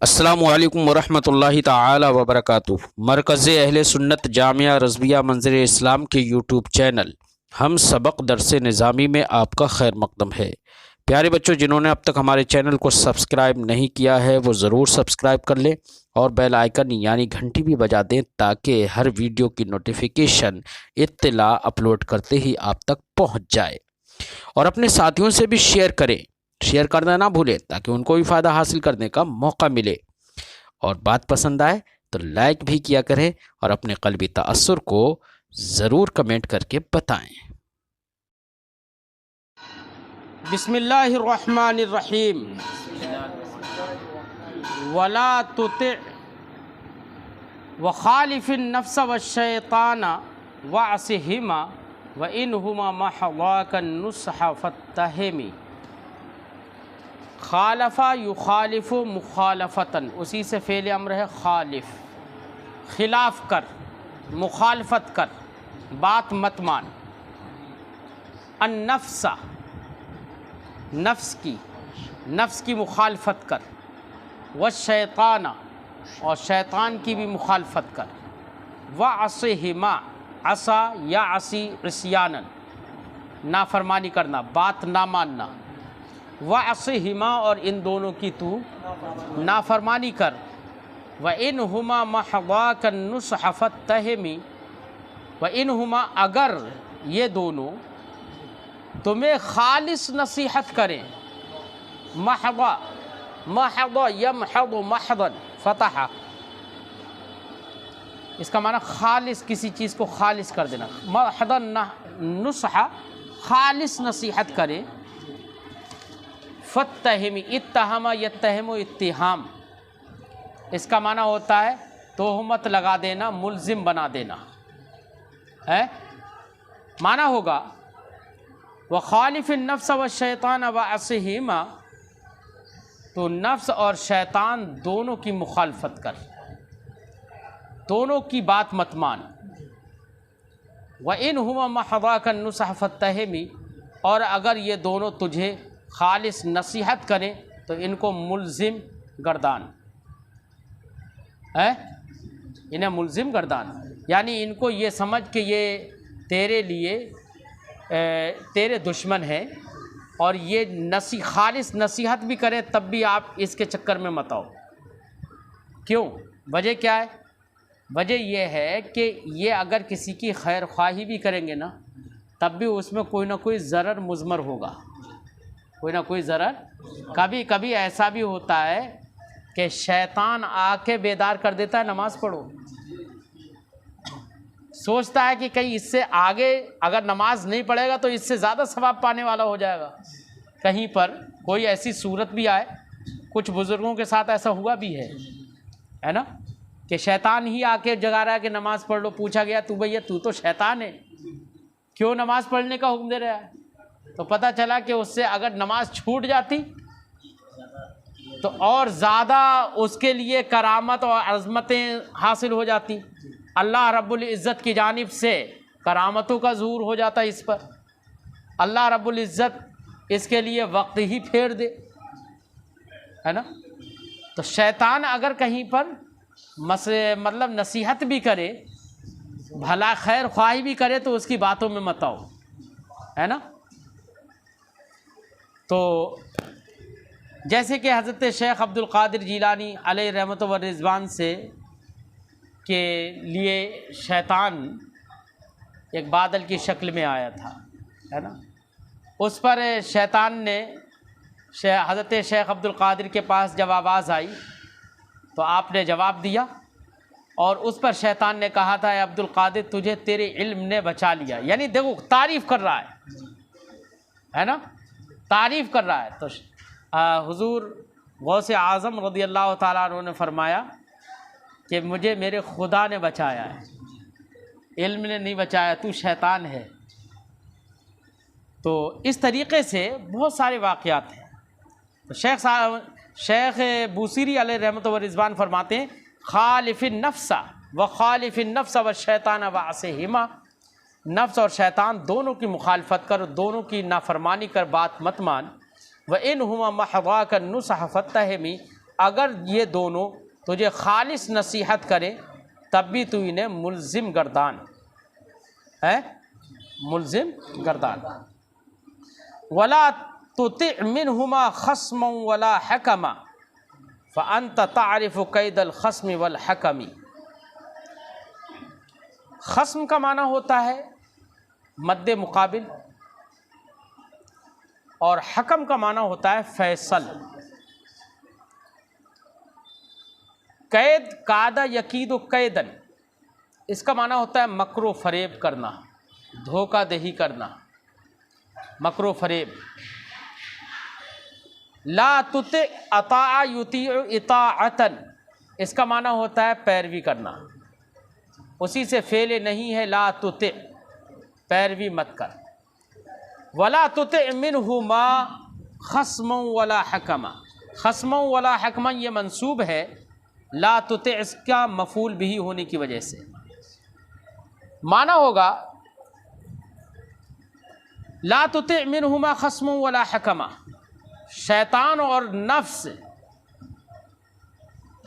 अस्सलामुअलैकुम वरहमतुल्लाहि ताला वबरकातुह। मरकज़ अहले सुन्नत जामिया रज़विया मंज़िर इस्लाम के यूट्यूब चैनल हम सबक दरस निज़ामी में आपका खैर मकदम है। प्यारे बच्चों, जिन्होंने अब तक हमारे चैनल को सब्सक्राइब नहीं किया है वो ज़रूर सब्सक्राइब कर लें और बेल आइकन यानी घंटी भी बजा दें ताकि हर वीडियो की नोटिफिकेशन इत्तला अपलोड करते ही आप तक पहुँच जाए। और अपने साथियों से भी शेयर करें, शेयर करना ना भूलें ताकि उनको भी फ़ायदा हासिल करने का मौका मिले। और बात पसंद आए तो लाइक भी किया करें और अपने क़ल्बी तअस्सुर को ज़रूर कमेंट करके बताएं। बिस्मिल्लाहिर्रहमानिर्रहीम। वला तुति व खालिफिन नफ्स व शैतान व असिहिमा व इनहुमा महवाकन नुस्हा फत्तहिमी। खालफा युखालिफु मुखालफतन, उसी से फ़ेल अम्र है खालिफ, खिलाफ कर, मुखालफत कर, बात मत मान। अन्नफ्सा, नफ्स की मुखालफत कर। व शैताना, और शैतान की भी मुखालफत कर। व असिहिमा, असा या असी इस्यानन, नाफरमानी करना, बात ना मानना। व असिहिमा, और इन दोनों की तू नाफरमानी कर। व इन हुमा महवाकन नुस्हा फत्तहिमी, व इन हुमा, अगर ये दोनों तुम्हें खालिस नसीहत करें। महवा, महवा यमहद महदन फतहा, इसका माना खालिस, किसी चीज़ को खालिस कर देना। महदन नुस्हा, खालिस नसीहत करें। फत्तहिमी, इत्तहमा यत्तहिमु इत्तिहाम, इसका माना होता है तोहमत लगा देना, मुल्ज़िम बना देना है। माना होगा व खालिफिन नफ्स व शैतान व असिहिमा, तो नफ्स और शैतान दोनों की मुखालफत कर, दोनों की बात मत मान। व इन हुमा महवाकन नुस्हा फत्तहिमी, और अगर ये दोनों तुझे खालिस नसीहत करें तो इनको मुल्ज़िम गर्दान है, इन्हें मुल्ज़िम गर्दान, यानी इनको ये समझ के ये तेरे लिए तेरे दुश्मन हैं, और ये खालिस नसीहत भी करें तब भी आप इसके चक्कर में मत आओ। क्यों? वजह क्या है? वजह यह है कि ये अगर किसी की खैर ख्वाही भी करेंगे ना तब भी उसमें कोई ना कोई ज़रर मुज़मर होगा, कोई ना कोई ज़रर। कभी कभी ऐसा भी होता है कि शैतान आके बेदार कर देता है, नमाज़ पढ़ो, सोचता है कि कहीं इससे आगे अगर नमाज नहीं पढ़ेगा तो इससे ज़्यादा सवाब पाने वाला हो जाएगा। कहीं पर कोई ऐसी सूरत भी आए, कुछ बुज़ुर्गों के साथ ऐसा हुआ भी है ना, कि शैतान ही आके जगा रहा है कि नमाज़ पढ़ लो। पूछा गया तू भैया तू तो शैतान है, क्यों नमाज़ पढ़ने का हुक्म दे रहा है? तो पता चला कि उससे अगर नमाज छूट जाती तो और ज़्यादा उसके लिए करामत और अज़मतें हासिल हो जाती। अल्लाह रब्बुल इज़्ज़त की जानिब से करामतों का ज़हूर हो जाता इस पर। अल्लाह रब्बुल इज़्ज़त इसके लिए वक्त ही फेर दे, है ना। तो शैतान अगर कहीं पर मतलब नसीहत भी करे, भला खैर ख्वाही भी करे, तो उसकी बातों में मत आओ, है ना। तो जैसे कि हज़रत शेख अब्दुल क़ादिर जीलानी अलैहि रहमत व रिज़वान से के लिए शैतान एक बादल की शक्ल में आया था, है ना। उस पर शैतान ने हज़रत शेख अब्दुल क़ादिर के पास जब आवाज़ आई तो आपने जवाब दिया, और उस पर शैतान ने कहा था अब्दुल क़ादिर तुझे तेरे इल्म ने बचा लिया। यानी देखो तारीफ़ कर रहा है ना, तारीफ़ कर रहा है। तो हुज़ूर गौसे आज़म रज़ियल्लाहु ताला अन्हु ने फरमाया कि मुझे मेरे खुदा ने बचाया है, इल्म ने नहीं बचाया, तू शैतान है। तो इस तरीक़े से बहुत सारे वाक़यात हैं। तो शेख बूसीरी अलैहि रहमत व रिज़वान फरमाते हैं खालिफिन नफ्सा व खालिफिन नफ्स व शैतान व असिहिमा, नफ्स और शैतान दोनों की मुखालफत कर, दोनों की नाफरमानी कर, बात मत मान। व इन हुमा महवा का नुस्हा फत्तहिमी, अगर ये दोनों तुझे खालिस नसीहत करें तब भी तू इन्हें मुल्जिम गर्दान है, मुल्जिम गर्दान। वला तुति मिनहुमा खस्म वला हकमा फ़अंत तारिफ़ु कैदल खस्म वल हकमी। खस्म का माना होता है मद्दे मुकाबिल और हकम का माना होता है फैसल। कैद कादा यकीद कैदन, इसका माना होता है मकरो फरेब करना, धोखा दही करना, मकरो फरेब। ला तुति अता युती इताअतन, इसका माना होता है पैरवी करना, उसी से फेले नहीं है ला तुति, पैरवी मत कर। वला तुति मिनहुमा खस्म वला हकमा, खस्म वला हकमा ये मंसूब है ला तुति इसका मफूल भी होने की वजह से। माना होगा ला तुति मिनहुमा खस्म वला हकमा, शैतान और नफ्स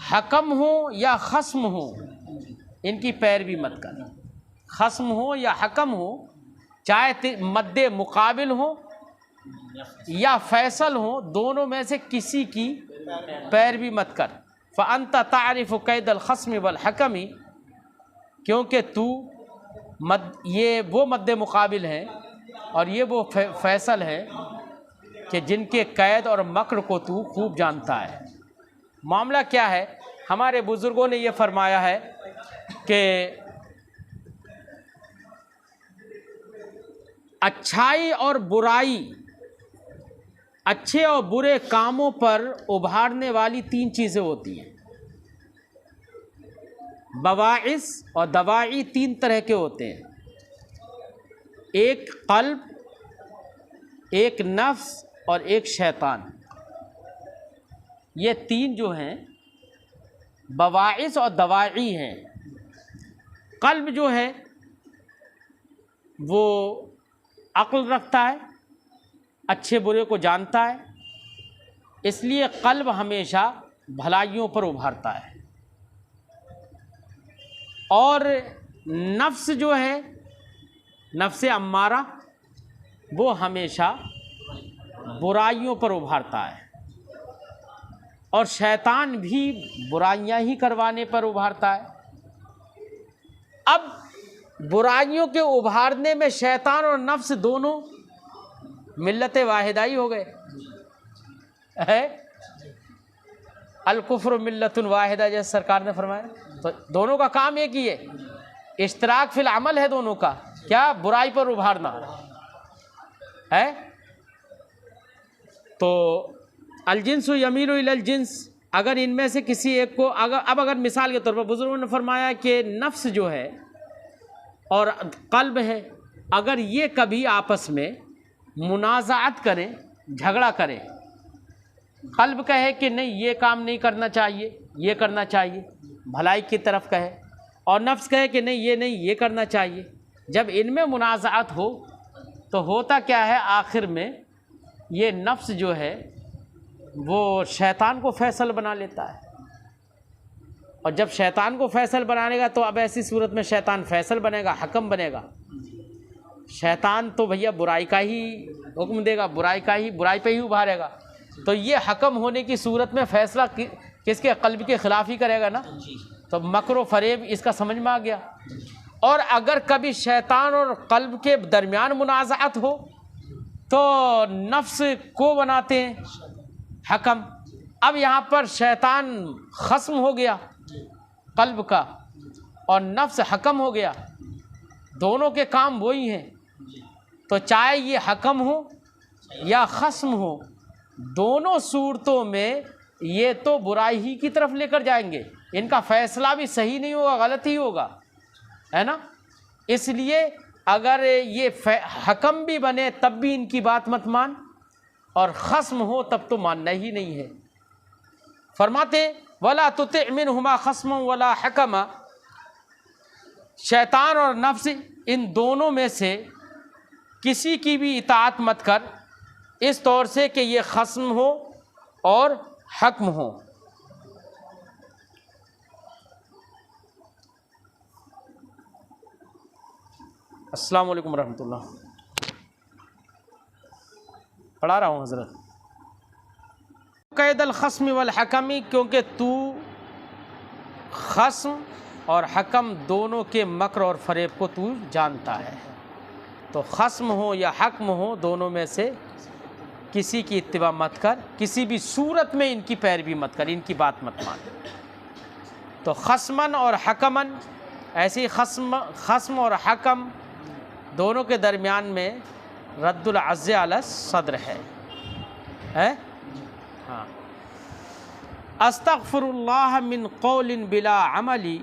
हकम हो या खस्म हो इनकी पैरवी मत कर। खस्म हो या हकम हो, चाहे मद्दे मुकाबिल हो या फैसल हो, दोनों में से किसी की पैरवी मत कर। फ़अंत तारिफ़ु कैदल खस्म वल हकमी, क्योंकि तू ये वो मद्दे मुकाबिल हैं और ये वो फैसल है कि जिनके कैद और मक्र को तू खूब जानता है। मामला क्या है, हमारे बुज़ुर्गों ने ये फरमाया है कि अच्छाई और बुराई, अच्छे और बुरे कामों पर उभारने वाली तीन चीज़ें होती हैं। बवाइस और दवाई तीन तरह के होते हैं, एक कल्ब, एक नफ्स और एक शैतान। ये तीन जो हैं बवाइस और दवाई हैं। कल्ब जो है वो अक्ल रखता है, अच्छे बुरे को जानता है, इसलिए कल्ब हमेशा भलाइयों पर उभारता है। और नफ्स जो है, नफ्स अम्मारा, वो हमेशा बुराइयों पर उभारता है। और शैतान भी बुराइयां ही करवाने पर उभारता है। अब बुराइयों के उभारने में शैतान और नफ्स दोनों मिल्लत वाहिदाई हो गए है। अल कुफ्र मिल्लतुन वाहिदा जैसे सरकार ने फरमाया, तो दोनों का काम एक ही है, इश्तराक फिल अमल है दोनों का। क्या? बुराई पर उभारना है। तो अल जिन्सु यमीलु इलल जिन्स, अगर इनमें से किसी एक को अगर मिसाल के तौर पर बुजुर्गों ने फरमाया कि नफ्स जो है और कल्ब है, अगर ये कभी आपस में मुनाज़ात करें, झगड़ा करें, कल्ब कहे कि नहीं ये काम नहीं करना चाहिए, ये करना चाहिए, भलाई की तरफ कहे, और नफ्स कहे कि नहीं ये करना चाहिए, जब इनमें मुनाज़ात हो तो होता क्या है, आखिर में ये नफ्स जो है वो शैतान को फैसल बना लेता है। और जब शैतान को फैसल बनाएगा तो अब ऐसी सूरत में शैतान फैसल बनेगा, हकम बनेगा। शैतान तो भैया बुराई का ही हुक्म देगा, बुराई पे ही उभारेगा। तो ये हकम होने की सूरत में फैसला किसके? कल्ब के ख़िलाफ़ ही करेगा ना। तो मकर व फरेब इसका समझ में आ गया। और अगर कभी शैतान और कल्ब के दरमियान मुनाज़ात हो तो नफ्स को बनाते हैं हकम। अब यहाँ पर शैतान खस्म हो गया कल्ब का और नफ्स हकम हो गया, दोनों के काम वही हैं। तो चाहे ये हकम हो या खस्म हो, दोनों सूरतों में ये तो बुराई ही की तरफ लेकर जाएंगे, इनका फैसला भी सही नहीं होगा, गलत ही होगा, है ना। इसलिए अगर ये हकम भी बने तब भी इनकी बात मत मान, और खस्म हो तब तो मानना ही नहीं है। फरमाते वला तुति मिनहुमा खस्म वला हकमा, शैतान और नफ्स इन दोनों में से किसी की भी इताअत मत कर, इस तौर से कि ये खस्म हो और हक्म हो। अस्सलाम वालेकुम रहमतुल्लाह। पढ़ा रहा हूँ हज़रत। कैदल खस्म वल हकमी, क्योंकि तू खस्म और हकम दोनों के मकर और फरेब को तू जानता है। तो खस्म हो या हकम हो, दोनों में से किसी की इत्तिबा मत कर, किसी भी सूरत में इनकी पैरवी मत कर, इनकी बात मत मान। तो खस्मन और हकमन, ऐसी खस्म और हकम दोनों के दरमियान में रद्दुल अज़्ज़ अला सद्र है? हाँ। अस्तग़फिरुल्लाह मिन क़ौलिन बिला अमली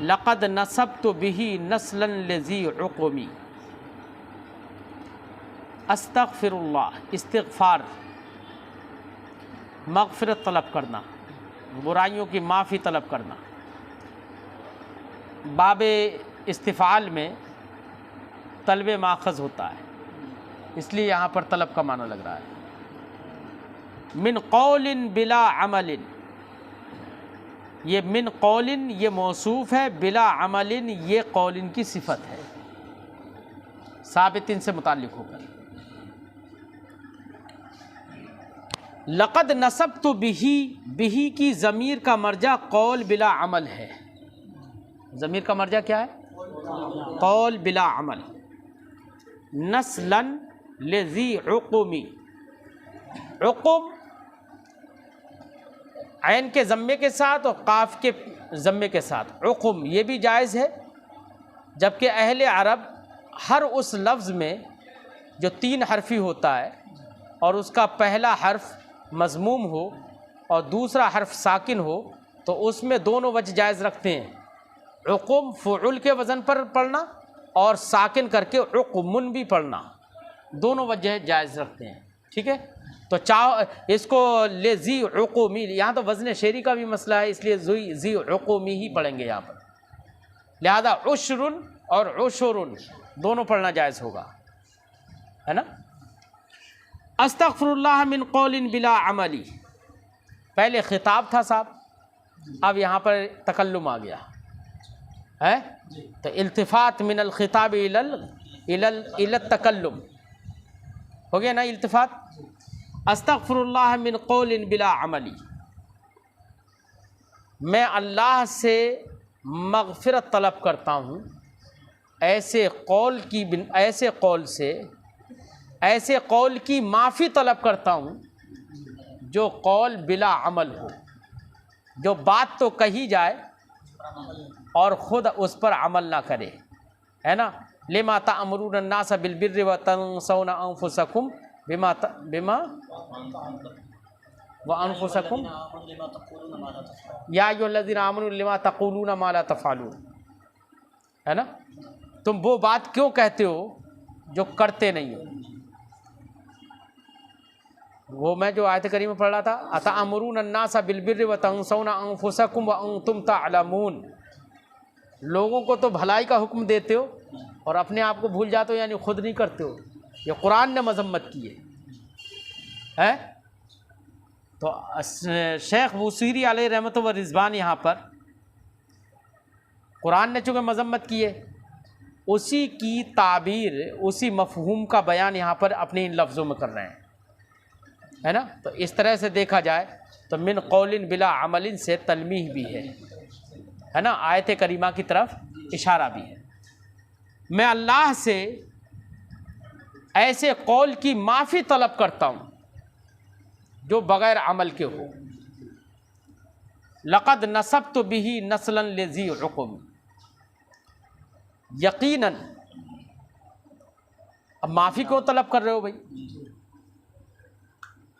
लक़द नसब्तु बिही नस्लन लज़ी उक़मी। अस्तग़फिरुल्लाह, इस्तिग़फ़ार, मग़फ़िरत तलब करना, बुराइयों की माफ़ी तलब करना। बाबे इस्तिफ़ाल में तलब माख़ज़ होता है, इसलिए यहाँ पर तलब का माना लग रहा है। मिन क़ौलिन बिला अमलिन, ये मिन क़ौलिन ये मौसूफ़ है, बिला अमलिन ये क़ौलिन की सिफ़त है, साबितिन से मुताल्लिक़ होकर। लक़द नसब्तु बिही, बिही की ज़मीर का मर्जा क़ौल बिला अमल है। ज़मीर का मर्जा क्या है? क़ौल बिला अमल। नस्लन लज़ी उक़मी, उक़म ऐन के ज़म्मे के साथ और काफ के ज़म्मे के साथ उक़म, ये भी जायज़ है। जबकि अहले अरब हर उस लफ्ज़ में जो 3 हरफ़ी होता है और उसका पहला हर्फ मज़मूम हो और दूसरा हर्फ साकिन हो, तो उसमें दोनों वजह जायज़ रखते हैं। उक़म फ़ुउल के वज़न पर पढ़ना और साकिन करके उक़मुन भी पढ़ना, दोनों वजह जायज़ रखते हैं। ठीक है, तो इसको ले ज़ी उक़मी, यहाँ तो वज़न शेरी का भी मसला है, इसलिए ज़ी उक़मी ही पढ़ेंगे यहाँ पर। लिहाजा उश्रुन और उशुरुन दोनों पढ़ना जायज़ होगा, है ना। अस्तग़फिरुल्लाह मिन क़ौलिन बिला अमली, पहले खिताब था साहब, अब यहाँ पर तकल्लुम आ गया है। तो इल्तिफ़ात मिनल खिताब इलल तकल्लुम हो गया ना, इल्तिफ़ात। अस्तग़फिरुल्लाह मिन क़ौलिन बिला अमली, मैं अल्लाह से मग़फ़िरत तलब करता हूँ ऐसे कौल से, ऐसे कौल की माफ़ी तलब करता हूँ जो कौल बिला अमल हो, जो बात तो कही जाए और ख़ुद उस पर अमल ना करे, है ना। लिमा तअमुरून अन्नास बिल बिर्रि व तंसौना अंफुसकुम बिमा व अनफुसकुम या अय्युहल्लज़ीना आमनू लिमा तक़ूलूना मा ला तफ़अलून, है ना। तुम वो बात क्यों कहते हो जो करते नहीं हो। वो मैं जो आयत करीम में पढ़ रहा था, अतअमुरून अन्नास बिल बिर्रि व तंसौना अंफुसकुम व अंतुम तअलमून, लोगों को तो भलाई का हुक्म देते हो और अपने आप को भूल जाते हो, यानी खुद नहीं करते हो। ये कुरान ने मजम्मत की है। तो शेख बूसीरी अलैहि रहमत व रिज़वान यहाँ पर कुरान ने चूँकि मजम्मत की है, उसी की ताबीर, उसी मफ़हूम का बयान यहाँ पर अपने इन लफ्ज़ों में कर रहे हैं, है ना। तो इस तरह से देखा जाए तो मिन क़ौलिन बिला अमलिन से तलमीह भी है ना, आयत करीमा की तरफ इशारा भी है। मैं अल्लाह से ऐसे कौल की माफ़ी तलब करता हूँ जो बग़ैर अमल के हो। लक़द नसब्तु बिही नस्लन लज़ी उक़मी, यकीनन। अब माफ़ी क्यों तलब कर रहे हो भाई,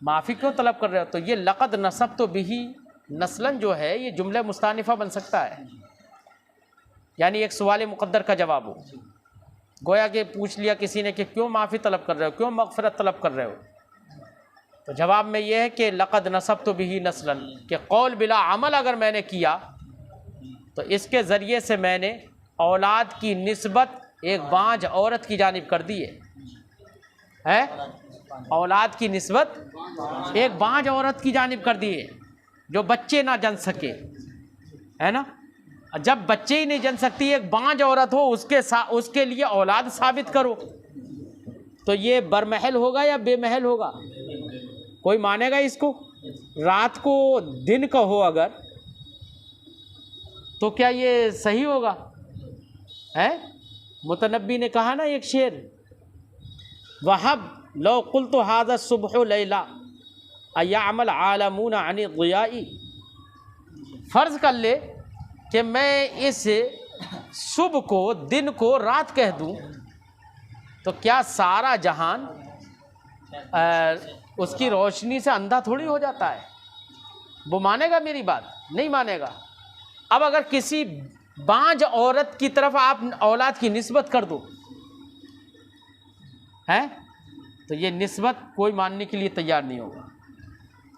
माफ़ी क्यों तलब कर रहे हो? तो ये लक़द नसब्तु बिही नस्लन जो है, ये जुमला मुस्तानिफ़ा बन सकता है, यानी एक सवाल मुक़द्दर का जवाब हो। गोया कि पूछ लिया किसी ने कि क्यों माफ़ी तलब कर रहे हो, क्यों मग़फ़िरत तलब कर रहे हो, तो जवाब में यह है कि लक़द नसब्तु बिही नस्लन, कि कौल बिला अमल अगर मैंने किया तो इसके ज़रिए से मैंने औलाद की निस्बत एक बांझ औरत की जानिब कर दी है। औलाद की निस्बत एक बांझ औरत की जानिब कर दी है जो बच्चे ना जन सके, है ना। जब बच्चे ही नहीं जन सकती, एक बांझ औरत हो उसके लिए औलाद साबित करो, तो ये बरमहल होगा या बेमहल होगा? कोई मानेगा इसको? रात को दिन का हो अगर, तो क्या ये सही होगा? है मुतनब्बी ने कहा ना एक शेर, वहब लो कुल्तु हाज़ा सुबह लैला अयअमल आलमून अन ज़ियाई। फ़र्ज़ कर ले कि मैं इस सुबह को, दिन को रात कह दूं, तो क्या सारा जहान उसकी रोशनी से अंधा थोड़ी हो जाता है? वो मानेगा मेरी बात? नहीं मानेगा। अब अगर किसी बांझ औरत की तरफ आप औलाद की निस्बत कर दो, हैं, तो ये निस्बत कोई मानने के लिए तैयार नहीं होगा।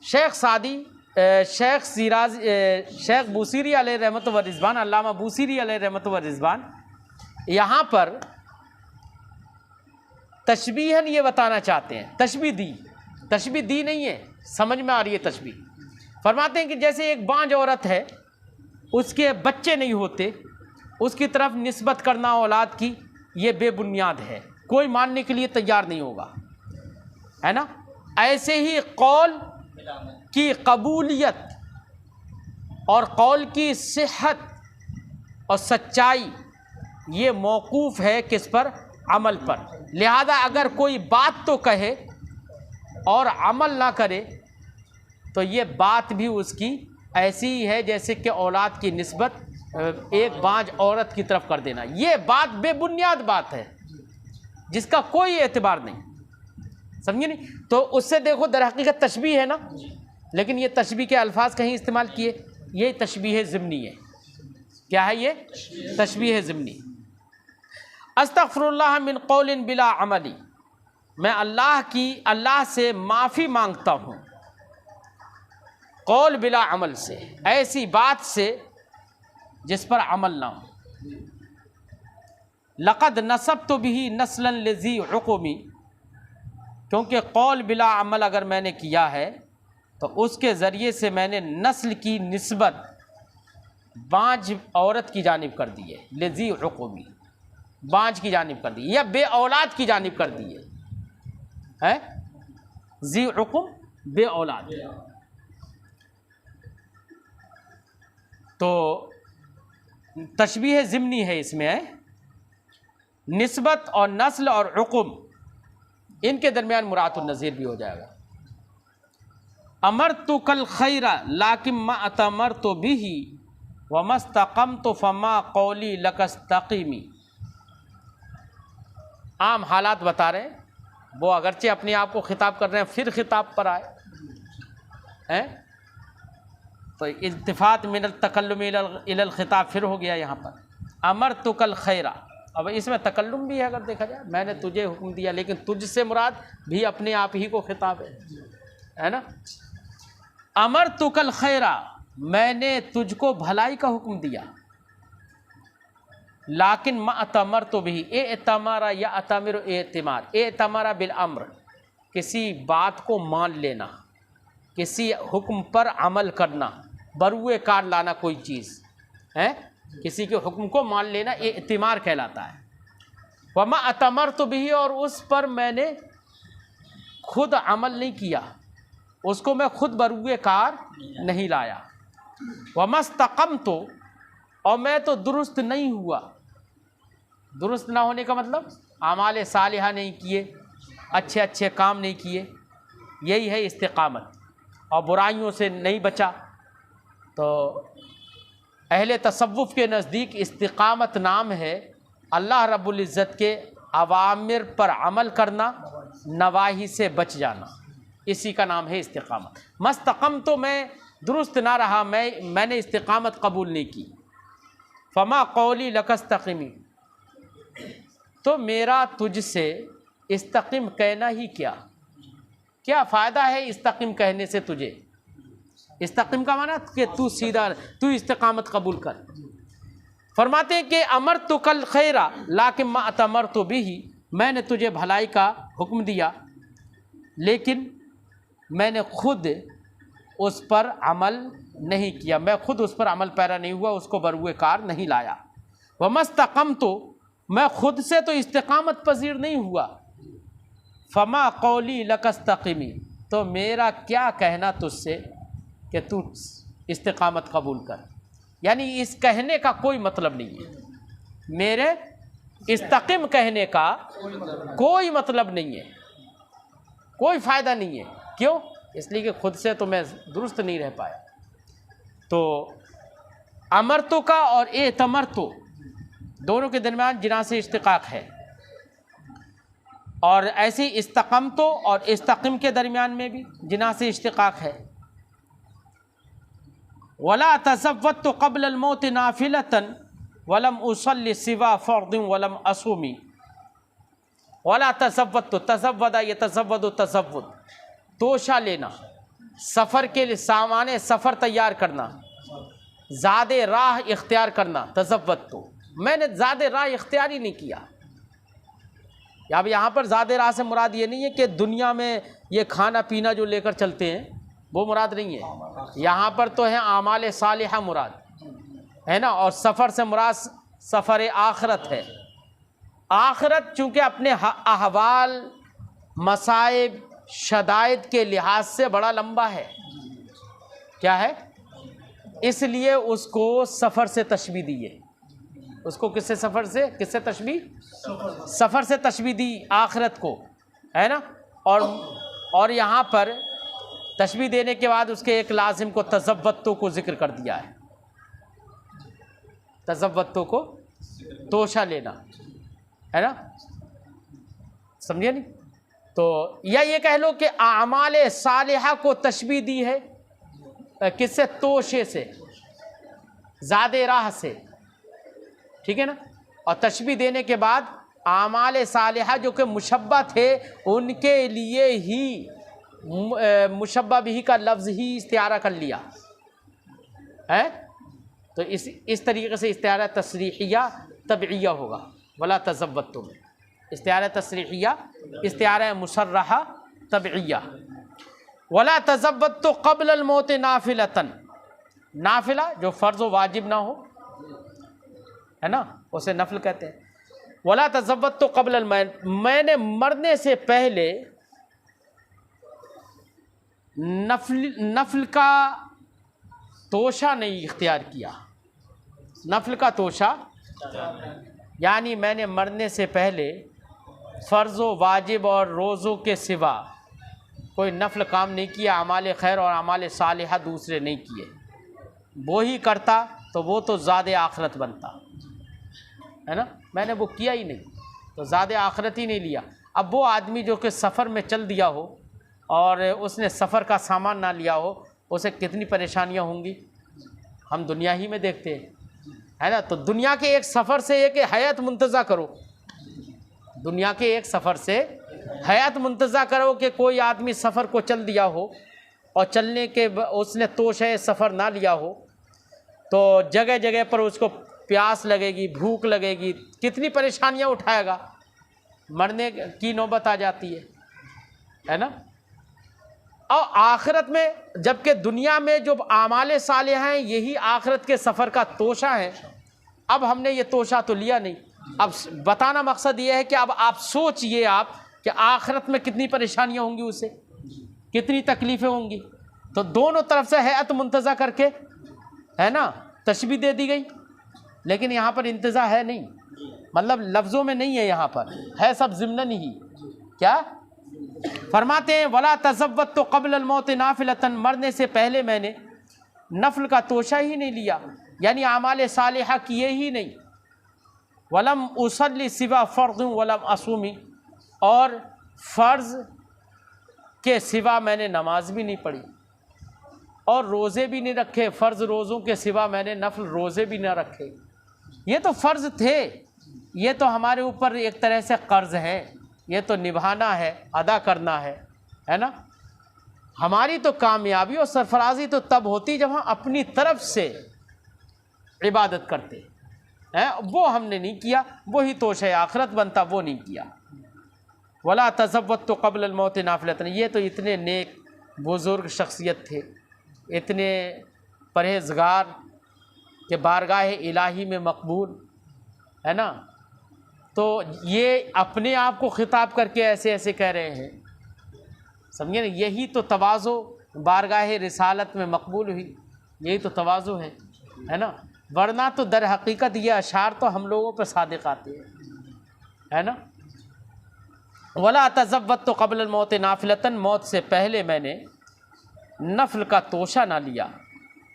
शेख सादी, शेख सिराज, शेख बूसीरी अलैहि रहमत व रिज़वान, अल्लामा बूसीरी अलैहि रहमत व रिज़वान यहाँ पर तशबीहन ये बताना चाहते हैं, तशबीह दी नहीं है, समझ में आ रही है तशबीह। फरमाते हैं कि जैसे एक बांझ औरत है, उसके बच्चे नहीं होते, उसकी तरफ निस्बत करना औलाद की, ये बेबुनियाद है, कोई मानने के लिए तैयार नहीं होगा, है ना। ऐसे ही कौल की कबूलियत और कौल की सेहत और सच्चाई ये मौकूफ़ है किस पर? अमल पर। लिहाजा अगर कोई बात तो कहे और अमल ना करे, तो ये बात भी उसकी ऐसी ही है जैसे कि औलाद की निस्बत एक बांझ औरत की तरफ कर देना। ये बात बेबुनियाद बात है जिसका कोई एतबार नहीं, समझे नहीं? तो उससे देखो दरहकीकत तशबीह है ना, लेकिन ये तशबीह के अल्फाज कहीं इस्तेमाल किए, ये तशबीह ज़िम्नी है। क्या है ये? तशबीह ज़िम्नी। अस्तग़फिरुल्लाह मिन क़ौलिन बिला अमली, मैं अल्लाह से माफ़ी मांगता हूँ कौल बिला अमल से, ऐसी बात से जिस पर अमल ना हो। लक़द नसब्तु बिही नस्लन लिज़ी उक़मी, क्योंकि कौल बिला अमल अगर मैंने किया है तो उसके ज़रिए से मैंने नस्ल की निस्बत बांझ औरत की जानिब कर दी है। लिज़ी उक़मी, बांझ की जानिब कर दी, या बे औलाद की जानिब कर दी है। ज़ी उक़म, बे औलाद। तो तशबीह ज़िम्नी है इसमें, है निस्बत और नस्ल और उक़म, इनके दरमियान मुरातुन नज़ीर भी हो जाएगा। अमरतु कल खैरा लाकिन मा अतमरतु बिही व मस्तक़मतु फमा कौली लकस्तक़ीमी। आम हालात बता रहे हैं, वो अगरचे अपने आप को खिताब कर रहे हैं, फिर खिताब पर आए हैं, तो इल्तिफ़ात मिनल तकल्लुम इलल खिताब फिर हो गया यहाँ पर। अमरतु कल खैरा, अब इसमें तकल्लुम भी है अगर देखा जाए, मैंने तुझे हुक्म दिया, लेकिन तुझसे मुराद भी अपने आप ही को खिताब है ना। अमरतु कल खैरा, मैंने तुझको भलाई का हुक्म दिया, लाकिन मा अतमरतु बिही, एतमारा या अतमिर एतमार, एतमारा बिल अम्र, किसी बात को मान लेना, किसी हुक्म पर अमल करना, बरुए कार लाना कोई चीज़ है, किसी के हुक्म को मान लेना एतमार कहलाता है। वमा अतमरतु बिही, और उस पर मैंने खुद अमल नहीं किया, उसको मैं खुद बरुए कार नहीं लाया। वमस्तक़मतु, और मैं तो दुरुस्त नहीं हुआ। दुरुस्त ना होने का मतलब आमाल सालिहा नहीं किए, अच्छे अच्छे काम नहीं किए, यही है इस्तिक़ामत, और बुराइयों से नहीं बचा। तो अहले तसव्वुफ़ के नज़दीक इस्तिक़ामत नाम है अल्लाह रब्बुल इज़्ज़त के अवामिर पर अमल करना, नवाही से बच जाना, इसी का नाम है इस्तिक़ामत। मस्तक़म तो मैं दुरुस्त ना रहा, मैंने इस्तिक़ामत कबूल नहीं की। फ़मा कौली लकस्तक़ीमी, तो मेरा तुझसे इस्तक़ीम कहना ही क्या फ़ायदा है इस्तक़ीम कहने से तुझे? इस्तक़ीम का माना कि तू सीधा, तू इस्तिक़ामत कबूल कर। फरमाते हैं कि अमरतु कल खैरा लाकिन मा अतमरतु बिही, मैंने तुझे भलाई का हुक्म दिया, लेकिन मैंने खुद उस पर अमल नहीं किया, मैं खुद उस पर अमल पैरा नहीं हुआ, उसको बरूए कार नहीं लाया। वमस्तक़म तो मैं खुद से तो इस्तिक़ामत पजीर नहीं हुआ। फमा कौली लकस्तक़िमी, तो मेरा क्या कहना तुझसे कि तू इस्तिक़ामत कबूल कर। यानी इस कहने का कोई मतलब नहीं है, मेरे इस्तक़िम कहने का कोई मतलब नहीं है, कोई फ़ायदा नहीं है। क्यों? इसलिए कि खुद से तो मैं दुरुस्त नहीं रह पाया। तो अमरतो का और एतमरतो दोनों के दरमियान जिना से इश्तिक़ाक़ है, और ऐसे इस्तक़मतो और इस्तक़िम के दरमियान में भी जिना से इश्तिक़ाक़ है। वला तज़व्वतु क़ब्ल अल-मौत नाफ़िलतन वलम उसल्लि सिवा फ़र्दिन वलम असुमी। वला तज़व्वतु, तज़व्वदा यतज़व्वदु तज़व्वुद, तोशा लेना, सफ़र के लिए सामान सफ़र तैयार करना, ज़्यादा राह इख्तियार करना। तज़व्वतु, मैंने ज़्यादा राह इख्तियार ही नहीं किया। अब यहाँ पर ज़्यादा राह से मुराद ये नहीं है कि दुनिया में ये खाना पीना जो लेकर चलते हैं वो मुराद नहीं है। यहाँ पर तो है आमाल सालिहा मुराद है ना, और सफ़र से मुराद सफ़र आखरत है। आखरत चूँकि अपने अहवाल मसाइब शदाइद के लिहाज से बड़ा लंबा है, क्या है, इसलिए उसको सफ़र से तशबीह दी है। उसको किससे, सफ़र से, किससे तशबीह, सफ़र से तशबीह दी आखिरत को, है ना। और यहाँ पर तशबीह देने के बाद उसके एक लाजिम को तज़व्वतो को ज़िक्र कर दिया है। तज़व्वतो को तोशा लेना, है ना, समझिए नहीं। तो या ये कह लो कि आमाल सालिहा को तशबीह दी है किससे, तोशे से, ज़्यादा राह से, ठीक है ना। और तशबीह देने के बाद आमाल सालिहा जो कि मुशब्बा थे उनके लिए ही मुशब्बा बिही का लफ्ज़ ही इस्तिआरा कर लिया है। तो इस तरीके से इस्तिआरा तसरीहिया तबइया होगा। वला तज़व्वतु में इस्तिआरा तसरीहिया, इस्तिआरा मुसर्रहा तबइया। वला तज़व्वतु क़ब्ल अल-मौत नाफ़िलतन, नाफिला जो फ़र्ज़ व वाजिब ना हो, है ना, उसे नफल कहते हैं। वला तज़व्वतु क़ब्ल अल-मौत, मैंने मरने से पहले नफल का तोशा नहीं इख्तियार किया। नफल का तोशा यानी मैंने मरने से पहले फ़र्ज़ व वाजिब और रोज़ों के सिवा कोई नफल काम नहीं किया। अमाल खैर और अमाल सालिहा दूसरे नहीं किए। वो ही करता तो वो तो ज़्यादा आखरत बनता, है ना। मैंने वो किया ही नहीं तो ज़्यादा आखरत ही नहीं लिया। अब वो आदमी जो कि सफ़र में चल दिया हो और उसने सफ़र का सामान ना लिया हो, उसे कितनी परेशानियां होंगी, हम दुनिया ही में देखते हैं, है ना। तो दुनिया के एक सफ़र से एक हयात मुंतज़ा करो, दुनिया के एक सफ़र से हयात मुंतज़ा करो कि कोई आदमी सफ़र को चल दिया हो और चलने के उसने तोशे सफ़र ना लिया हो, तो जगह जगह पर उसको प्यास लगेगी, भूख लगेगी, कितनी परेशानियां उठाएगा, मरने की नौबत आ जाती है ना। और आखिरत में, जबकि दुनिया में जो आमाल सालिहा हैं यही आखिरत के सफ़र का तोशा है। अब हमने ये तोशा तो लिया नहीं। अब बताना मकसद ये है कि अब आप सोचिए आप कि आखिरत में कितनी परेशानियां होंगी, उसे कितनी तकलीफ़ें होंगी। तो दोनों तरफ से हयात मुंतज़ा करके, है ना, तशबीह दे दी गई। लेकिन यहाँ पर इंतज़ा है नहीं, मतलब लफ्ज़ों में नहीं है, यहाँ पर है सब ज़िम्नन ही। क्या फरमाते हैं, वला तज़व्वतु क़ब्ल अल-मौत नाफ़िलतन, मरने से पहले मैंने नफल का तोशा ही नहीं लिया, यानी आमाल सालिहा किए ही नहीं। वलम उसल्ली सिवा फ़र्ज़ वलम असुमी, और फ़र्ज़ के सिवा मैंने नमाज भी नहीं पढ़ी और रोज़े भी नहीं रखे। फ़र्ज़ रोज़ों के सिवा मैंने नफल रोज़े भी ना रखे। ये तो फ़र्ज़ थे, ये तो हमारे ऊपर एक तरह से कर्ज़ है, ये तो निभाना है, अदा करना है ना। हमारी तो कामयाबी और सरफराजी तो तब होती जब हम अपनी तरफ से इबादत करते हैं, वो हमने नहीं किया, वही तोशे आखिरत बनता, वो नहीं किया। वला तज़व्वतु क़ब्ल अल-मौत नाफ़िलतन, ये तो इतने नेक बुज़ुर्ग शख्सियत थे, इतने परहेजगार के बारगाह इलाही में मकबूल, है ना। तो ये अपने आप को खिताब करके ऐसे ऐसे कह रहे हैं, समझे ना। यही तो तवाज़ो बारगाह रिसालत में मकबूल हुई, यही तो तवाज़ो है ना। वरना तो दर हकीकत ये अशार तो हम लोगों पर सादिक आते हैं, है ना। वला तज़व्वत तो क़ब्ल मौत नाफिलतन, मौत से पहले मैंने नफल का तोशा ना लिया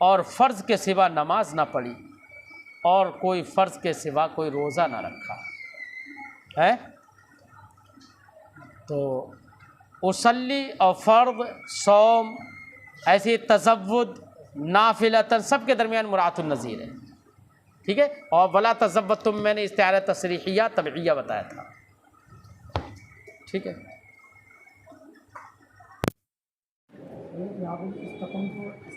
और फ़र्ज़ के सिवा नमाज ना पढ़ी और कोई फ़र्ज़ के सिवा कोई रोज़ा ना रखा है। तो उसल्ली और फ़र्द, सौम, ऐसे तज़व्वुद, नाफिलतन सब के दरमियान मुरातुन नज़ीर है, ठीक है। और वला तज़व्वत तुम मैंने इस्तिआरा तसरीहिया तबइया बताया था, ठीक है। यहाँ पर इस्तक़म को